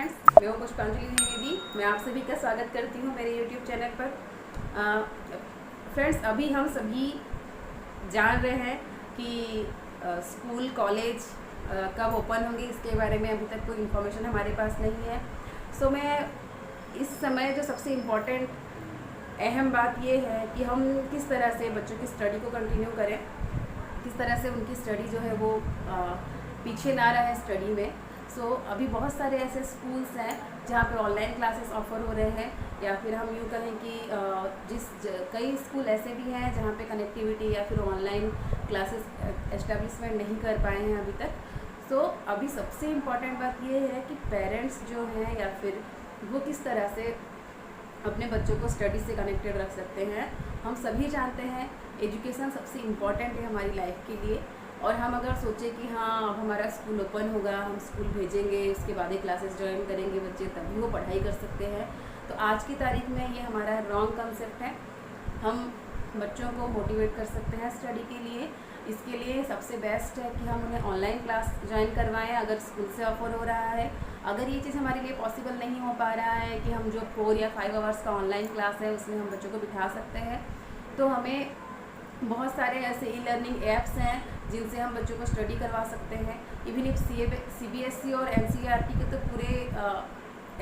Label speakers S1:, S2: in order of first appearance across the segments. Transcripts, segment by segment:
S1: Friends, मैं हूँ पुष्पांजलि द्विवेदी। मैं आप सभी का स्वागत करती हूँ मेरे यूट्यूब चैनल पर। फ्रेंड्स, अभी हम सभी जान रहे हैं कि स्कूल कॉलेज कब ओपन होंगे, इसके बारे में अभी तक कोई इन्फॉर्मेशन हमारे पास नहीं है। सो मैं इस समय जो सबसे इम्पोर्टेंट अहम बात ये है कि हम किस तरह से बच्चों की स्टडी को कंटिन्यू करें, किस तरह से उनकी स्टडी जो है वो पीछे ना रहे स्टडी में। अभी बहुत सारे ऐसे स्कूल्स हैं जहाँ पे ऑनलाइन क्लासेस ऑफ़र हो रहे हैं, या फिर हम यूँ कहें कि कई स्कूल ऐसे भी हैं जहाँ पे कनेक्टिविटी या फिर ऑनलाइन क्लासेस एस्टेब्लिशमेंट नहीं कर पाए हैं अभी तक। अभी सबसे इम्पॉर्टेंट बात ये है कि पेरेंट्स जो हैं या फिर वो किस तरह से अपने बच्चों को स्टडी से कनेक्टेड रख सकते हैं। हम सभी जानते हैं एजुकेशन सबसे इम्पॉर्टेंट है हमारी लाइफ के लिए, और हम अगर सोचें कि हाँ अब हमारा स्कूल ओपन होगा, हम स्कूल भेजेंगे, उसके बाद ही क्लासेस ज्वाइन करेंगे बच्चे, तभी वो पढ़ाई कर सकते हैं, तो आज की तारीख में ये हमारा रॉन्ग कंसेप्ट है। हम बच्चों को मोटिवेट कर सकते हैं स्टडी के लिए। इसके लिए सबसे बेस्ट है कि हम उन्हें ऑनलाइन क्लास ज्वाइन करवाएं अगर स्कूल से ऑफर हो रहा है। अगर ये चीज़ हमारे लिए पॉसिबल नहीं हो पा रहा है कि हम जो 4 या 5 आवर्स का ऑनलाइन क्लास है उसमें हम बच्चों को बिठा सकते हैं, तो हमें बहुत सारे ऐसे ई लर्निंग ऐप्स हैं जिनसे हम बच्चों को स्टडी करवा सकते हैं। इवन इफ CBSE और NCERT के तो पूरे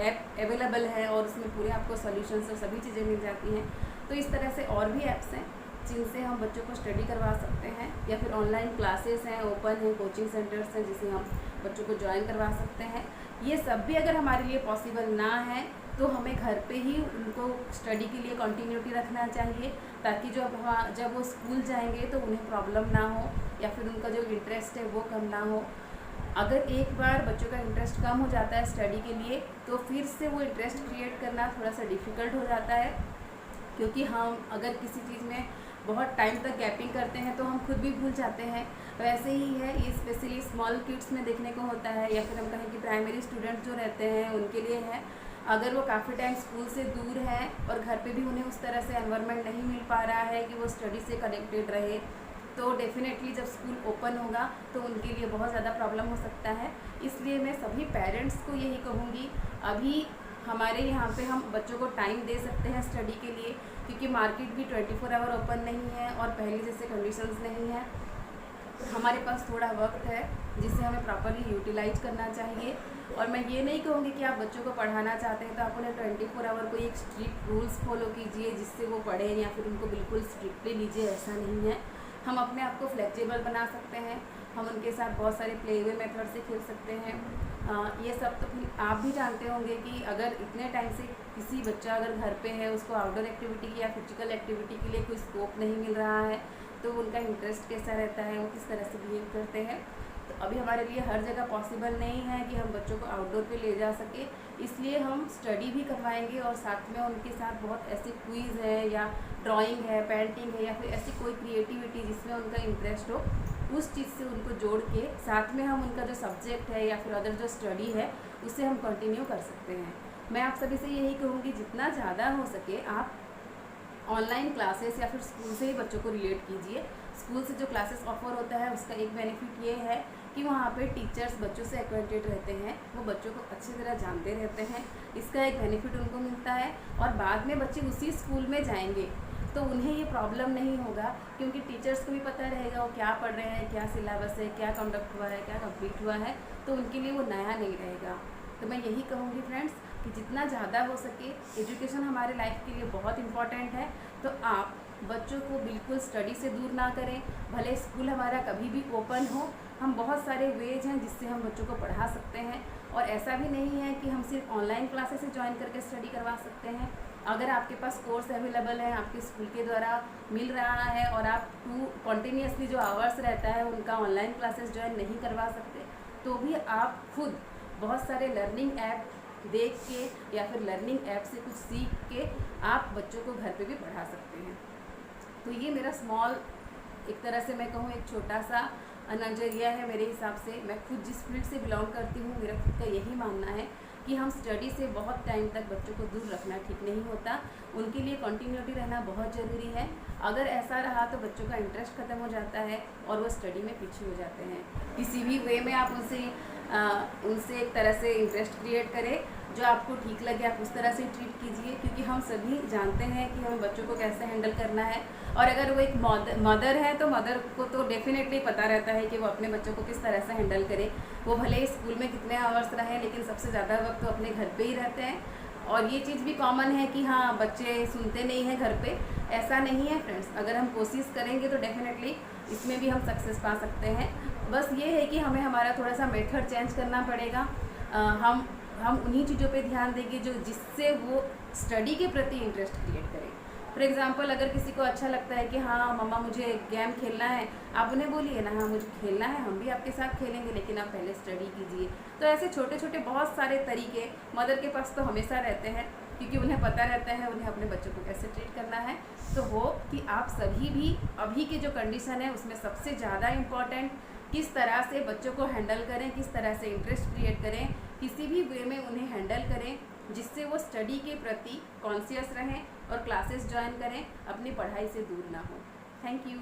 S1: ऐप अवेलेबल हैं और उसमें पूरे आपको सॉल्यूशंस और सभी चीज़ें मिल जाती हैं। तो इस तरह से और भी ऐप्स हैं जिनसे हम बच्चों को स्टडी करवा सकते हैं, या फिर ऑनलाइन क्लासेस हैं, ओपन हैं, कोचिंग सेंटर्स हैं जिसे हम बच्चों को ज्वाइन करवा सकते हैं। ये सब भी अगर हमारे लिए पॉसिबल ना है तो हमें घर पे ही उनको स्टडी के लिए कंटिन्यूटी रखना चाहिए, ताकि जब वो स्कूल जाएंगे तो उन्हें प्रॉब्लम ना हो या फिर उनका जो इंटरेस्ट है वो कम ना हो। अगर एक बार बच्चों का इंटरेस्ट कम हो जाता है स्टडी के लिए तो फिर से वो इंटरेस्ट क्रिएट करना थोड़ा सा डिफ़िकल्ट हो जाता है, क्योंकि हम अगर किसी चीज़ में बहुत टाइम तक गैपिंग करते हैं तो हम खुद भी भूल जाते हैं। वैसे ही है ये, स्पेशली स्मॉल किड्स में देखने को होता है, या फिर हम कहें कि प्राइमरी स्टूडेंट्स जो रहते हैं उनके लिए है। अगर वो काफ़ी टाइम स्कूल से दूर है और घर पे भी उन्हें उस तरह से एनवायरनमेंट नहीं मिल पा रहा है कि वो स्टडी से कनेक्टेड रहे, तो डेफिनेटली जब स्कूल ओपन होगा तो उनके लिए बहुत ज़्यादा प्रॉब्लम हो सकता है। इसलिए मैं सभी पेरेंट्स को यही कहूँगी, अभी हमारे यहाँ पे हम बच्चों को टाइम दे सकते हैं स्टडी के लिए, क्योंकि मार्केट भी 24 आवर ओपन नहीं है और पहले जैसे कंडीशंस नहीं है। हमारे पास थोड़ा वक्त है जिसे हमें प्रॉपरली यूटिलाइज करना चाहिए। और मैं ये नहीं कहूँगी कि आप बच्चों को पढ़ाना चाहते हैं तो आप उन्हें 24 आवर को एक स्ट्रिक्ट रूल्स फॉलो कीजिए जिससे वो पढ़ें, या फिर उनको बिल्कुल स्ट्रिक्टली लीजिए, ऐसा नहीं है। हम अपने आप को फ्लेक्सिबल बना सकते हैं, हम उनके साथ बहुत सारे प्ले वे मेथड से खेल सकते हैं। ये सब तो फिर आप भी जानते होंगे कि अगर इतने टाइम से किसी बच्चा अगर घर पे है, उसको आउटडोर एक्टिविटी या फिजिकल एक्टिविटी के लिए कोई स्कोप नहीं मिल रहा है, तो उनका इंटरेस्ट कैसा रहता है, वो किस तरह से बिहेव करते हैं। तो अभी हमारे लिए हर जगह पॉसिबल नहीं है कि हम बच्चों को आउटडोर पे ले जा सके, इसलिए हम स्टडी भी करवाएंगे और साथ में उनके साथ बहुत ऐसे क्विज़ है या ड्राइंग है, पेंटिंग है, या फिर ऐसी कोई क्रिएटिविटी जिसमें उनका इंटरेस्ट हो, उस चीज़ से उनको जोड़ के साथ में हम उनका जो सब्जेक्ट है या फिर अदर जो स्टडी है उसे हम कंटिन्यू कर सकते हैं। मैं आप सभी से यही कहूँगी, जितना ज़्यादा हो सके आप ऑनलाइन क्लासेस या फिर स्कूल से ही बच्चों को रिलेट कीजिए। स्कूल से जो क्लासेस ऑफर होता है उसका एक बेनिफिट ये है कि वहाँ पे टीचर्स बच्चों से एक्वेंटेड रहते हैं, वो बच्चों को अच्छी तरह जानते रहते हैं, इसका एक बेनिफिट उनको मिलता है। और बाद में बच्चे उसी स्कूल में जाएंगे तो उन्हें ये प्रॉब्लम नहीं होगा, क्योंकि टीचर्स को भी पता रहेगा वो क्या पढ़ रहे हैं, क्या सिलेबस है, क्या कंडक्ट हुआ है, क्या कंप्लीट हुआ है, तो उनके लिए वो नया नहीं रहेगा। तो मैं यही कहूँगी फ्रेंड्स कि जितना ज़्यादा हो सके, एजुकेशन हमारे लाइफ के लिए बहुत इम्पॉर्टेंट है, तो आप बच्चों को बिल्कुल स्टडी से दूर ना करें। भले स्कूल हमारा कभी भी ओपन हो, हम बहुत सारे वेज हैं जिससे हम बच्चों को पढ़ा सकते हैं, और ऐसा भी नहीं है कि हम सिर्फ ऑनलाइन क्लासेस से ज्वाइन करके स्टडी करवा सकते हैं। अगर आपके पास कोर्स अवेलेबल है, आपके स्कूल के द्वारा मिल रहा है, और आप कंटिन्यूसली जो आवर्स रहता है उनका ऑनलाइन क्लासेस ज्वाइन नहीं करवा सकते, तो भी आप खुद बहुत सारे लर्निंग ऐप देख के या फिर लर्निंग ऐप से कुछ सीख के आप बच्चों को घर पे भी पढ़ा सकते हैं। तो ये मेरा स्मॉल, एक तरह से मैं कहूँ एक छोटा सा नज़रिया है मेरे हिसाब से। मैं खुद जिस फील्ड से बिलोंग करती हूँ, मेरा खुद का यही मानना है कि हम स्टडी से बहुत टाइम तक बच्चों को दूर रखना ठीक नहीं होता, उनके लिए कंटिन्यूटी रहना बहुत ज़रूरी है। अगर ऐसा रहा तो बच्चों का इंटरेस्ट ख़त्म हो जाता है और वो स्टडी में पीछे हो जाते हैं। किसी भी वे में आप उनसे उनसे एक तरह से इंटरेस्ट क्रिएट करें, जो आपको ठीक लगे आप उस तरह से ट्रीट कीजिए, क्योंकि हम सभी जानते हैं कि हमें बच्चों को कैसे हैंडल करना है। और अगर वो एक मदर है तो मदर को तो डेफिनेटली पता रहता है कि वो अपने बच्चों को किस तरह से हैंडल करे। वो भले ही स्कूल में कितने आवर्स रहें, लेकिन सबसे ज़्यादा वक्त तो अपने घर पे ही रहते हैं। और ये चीज़ भी कॉमन है कि हाँ, बच्चे सुनते नहीं हैं घर पे। ऐसा नहीं है फ्रेंड्स, अगर हम कोशिश करेंगे तो डेफिनेटली इसमें भी हम सक्सेस पा सकते हैं। बस ये है कि हमें हमारा थोड़ा सा मेथड चेंज करना पड़ेगा। हम उन्हीं चीज़ों पे ध्यान देंगे जो जिससे वो स्टडी के प्रति इंटरेस्ट क्रिएट करें। फॉर एग्ज़ाम्पल, अगर किसी को अच्छा लगता है कि हाँ मम्मा मुझे गेम खेलना है, आप उन्हें बोलिए ना, हाँ मुझे खेलना है, हम भी आपके साथ खेलेंगे, लेकिन आप पहले स्टडी कीजिए। तो ऐसे छोटे छोटे बहुत सारे तरीके मदर के पास तो हमेशा रहते हैं, क्योंकि उन्हें पता रहता है उन्हें अपने बच्चों को कैसे ट्रीट करना है। तो होप कि आप सभी भी अभी की जो कंडीशन है उसमें सबसे ज़्यादा इम्पॉर्टेंट किस तरह से बच्चों को हैंडल करें, किस तरह से इंटरेस्ट क्रिएट करें, किसी भी वे में उन्हें हैंडल करें जिससे वो स्टडी के प्रति कॉन्शियस रहें और क्लासेस ज्वाइन करें, अपनी पढ़ाई से दूर ना हो। Thank you.